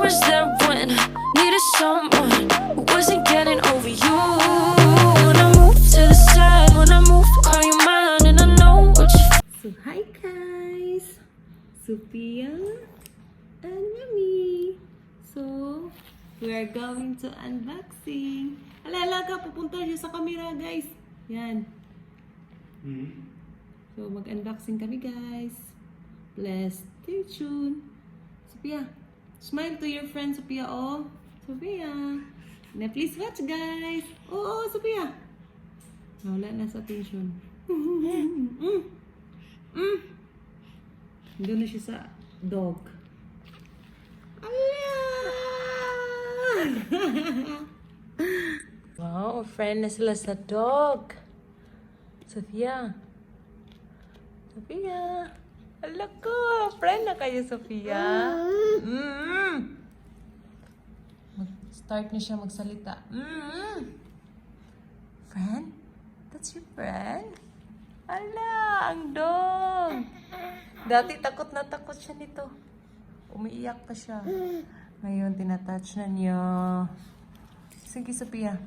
was there when I needed someone who wasn't getting over you. When I move to the side, when I move, call you mine, and I know what you. So hi guys, Sophia and Mami. So we are going to unboxing. Alalaga, pupunta siya sa camera guys. Yan. So mag-unboxing kami guys. Please stay tuned. Sophia, smile to your friend Sophia. Oh, Sophia. Na please watch guys. Oh, Sophia. Wala na sa attention. Doon na siya sa dog. Wow, friend na sila sa dog. Sophia. Sophia. Hala ko, friend na kayo, Sophia. Start na siya magsalita. Friend? That's your friend? Ala, ang dog. Dati takot na takot siya nito. Umiiyak pa siya. Ngayon, tinatouch na niya. Sige, Sophia.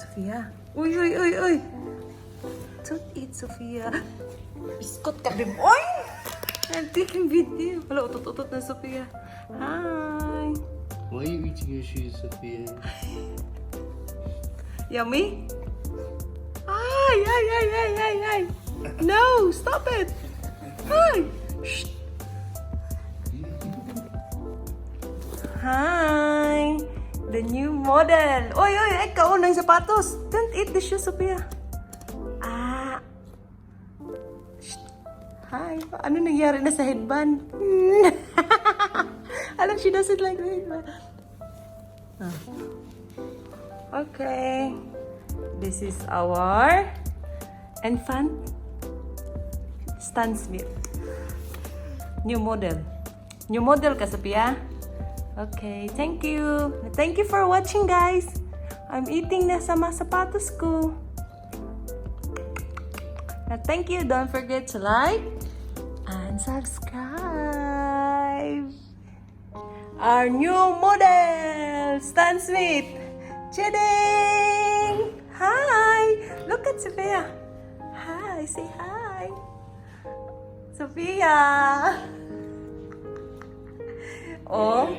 Sophia. Uy. Don't eat, Sophia. Biskot ka, babe. Uy! I'm taking video. Wala, utot-utot na, Sophia. Hi. Why are you eating your shoes, Sophia? Yummy? Ay. No, stop it. Hi. Shh. Hi. The new model. Oy, ikaw ng sapatos. Don't eat the shoes, Sophia. Shh. Hi. Ano nangyari na sa headband? Alam, she doesn't like the headband. Okay. This is our infant Stan Smith. New model. New model ka, Sophia? Okay, thank you. Thank you for watching, guys. I'm eating na sa mga sapatos ko. Thank you. Don't forget to like and subscribe. Our new model, Stan Smith. Chiding! Hi! Look at Sophia. Hi, say hi. Sophia! Oh.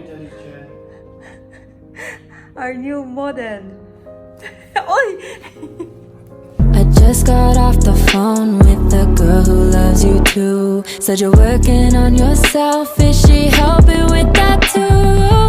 Our new model. Oy! I just got off the phone with the girl who loves you too. Said you're working on yourself, is she helping with that too?